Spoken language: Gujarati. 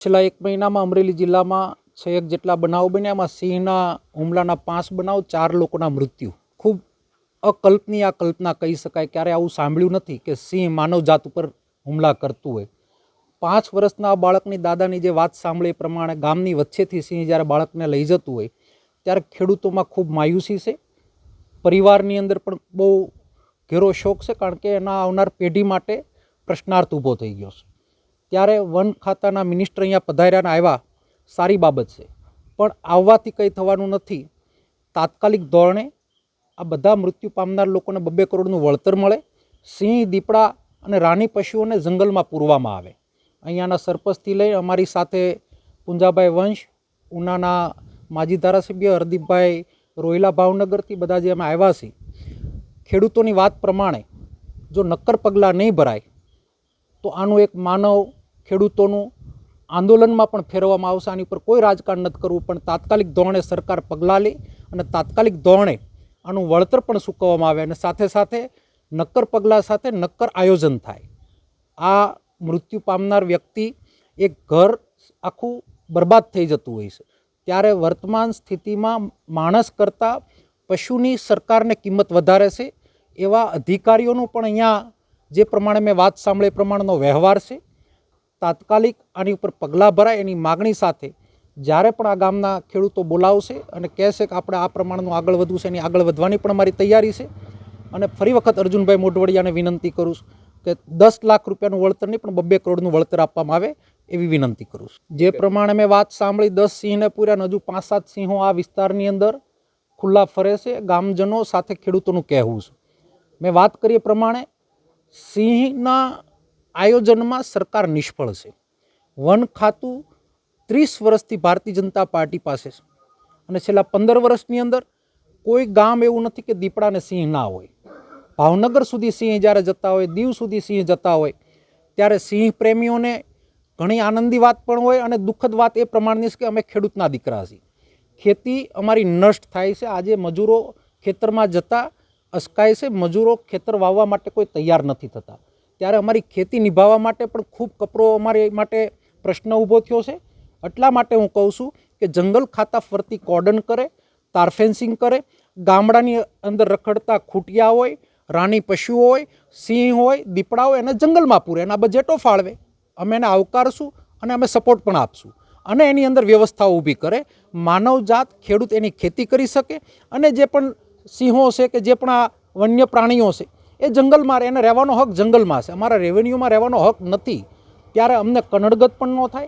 છેલ્લા એક મહિનામાં અમરેલી જિલ્લામાં 6 જેટલા બનાવ બન્યા. એમાં સિંહના હુમલાના 5 બનાવ, 4 લોકોના મૃત્યુ. ખૂબ અકલ્પનીય કલ્પના કહી શકાય. ક્યારે આવું સાંભળ્યું નથી કે સિંહ માનવજાત ઉપર હુમલા કરતું હોય. 5 વર્ષના બાળકની દાદાની જે વાત સાંભળી એ પ્રમાણે ગામની વચ્ચેથી સિંહ જ્યારે બાળકને લઈ જતું હોય ત્યારે ખેડૂતોમાં ખૂબ માયુસી છે. પરિવારની અંદર પણ બહુ ઘેરો શોક છે, કારણ કે એના આવનાર પેઢી માટે પ્રશ્નાર્થ ઊભો થઈ ગયો છે. ત્યારે વન ખાતાના મિનિસ્ટર અહીંયા પધાર્યાને આવ્યા, સારી બાબત છે, પણ આવવાથી કંઈ થવાનું નથી. તાત્કાલિક ધોરણે આ બધા મૃત્યુ પામનાર લોકોને 2 કરોડનું વળતર મળે. સિંહ, દીપડા અને રાની પશુઓને જંગલમાં પૂરવામાં આવે. અહીંયાના સરપંચથી લઈ અમારી સાથે પુંજાભાઈ વંશ, ઉનાના માજી ધારાસભ્ય હરદીપભાઈ રોહિલા ભાવનગરથી બધા જે અમે આવ્યા છીએ, ખેડૂતોની વાત પ્રમાણે જો નક્કર પગલાં નહીં ભરાય તો આનું એક માનવ ખેડૂતોનું આંદોલનમાં પણ ફેરવવામાં આવશે. આની ઉપર કોઈ રાજકારણ નથી કરવું, પણ તાત્કાલિક ધોરણે સરકાર પગલાં લે અને તાત્કાલિક ધોરણે આનું વળતર પણ ચૂકવવામાં આવે અને સાથે સાથે નક્કર પગલાં સાથે નક્કર આયોજન થાય. આ મૃત્યુ પામનાર વ્યક્તિ એક ઘર આખું બરબાદ થઈ જતું હોય છે, ત્યારે વર્તમાન સ્થિતિમાં માણસ કરતાં પશુની સરકારને કિંમત વધારે છે. એવા અધિકારીઓનું પણ અહીંયા જે પ્રમાણે મેં વાત સાંભળી એ પ્રમાણેનો વ્યવહાર છે. તાત્કાલિક આની ઉપર પગલાં ભરાય એની માગણી સાથે જ્યારે પણ આ ગામના ખેડૂતો બોલાવશે અને કહેશે કે આપણે આ પ્રમાણનું આગળ વધવું છે, એની આગળ વધવાની પણ અમારી તૈયારી છે. અને ફરી વખત અર્જુનભાઈ મોઢવાડિયાને વિનંતી કરું છું કે 10 લાખ રૂપિયાનું વળતર નહીં પણ 2 કરોડનું વળતર આપવામાં આવે એવી વિનંતી કરું છું. જે પ્રમાણે મેં વાત સાંભળી 10 સિંહને પૂર્યા અને હજુ 5-7 સિંહો આ વિસ્તારની અંદર ખુલ્લા ફરે છે. ગામજનો સાથે ખેડૂતોનું કહેવું છે. મેં વાત કરી એ પ્રમાણે સિંહના આયોજનમાં સરકાર નિષ્ફળ છે. વન ખાતું 30 વર્ષથી ભારતીય જનતા પાર્ટી પાસે છે અને છેલ્લા 15 વર્ષની અંદર કોઈ ગામ એવું નથી કે દીપડા અને સિંહ ના હોય. ભાવનગર સુધી સિંહ જ્યારે જતા હોય, દીવ સુધી સિંહ જતા હોય, ત્યારે સિંહ પ્રેમીઓને ઘણી આનંદી વાત પણ હોય અને દુઃખદ વાત એ પ્રમાણની છે કે અમે ખેડૂતના દીકરા છીએ. ખેતી અમારી નષ્ટ થાય છે. આજે મજૂરો ખેતરમાં જતા અસકાય છે. મજૂરો ખેતર વાવવા માટે કોઈ તૈયાર નથી થતા. ત્યારે અમારી ખેતી નિભાવવા માટે પણ ખૂબ કપરો અમારી માટે પ્રશ્ન ઊભો થયો છે. એટલા માટે હું કહું છું કે જંગલ ખાતા ફરતી કોર્ડન કરે, તાર ફેન્સિંગ કરે, ગામડાની અંદર રખડતા ખૂટિયા હોય, રાની પશુઓ હોય, સિંહ હોય, દીપડા હોય, એને જંગલમાં પૂરે, એના બજેટો ફાળવે. અમે એને આવકારશું અને અમે સપોર્ટ પણ આપશું અને એની અંદર વ્યવસ્થાઓ ઊભી કરે. માનવજાત, ખેડૂત એની ખેતી કરી શકે અને જે પણ સિંહો છે કે જે પણ આ વન્ય પ્રાણીઓ છે એ જંગલમાં રહે, એને રહેવાનો હક જંગલમાં છે. અમારા રેવન્યુમાં રહેવાનો હક નથી. ત્યારે અમને કનડગત પણ ન થાય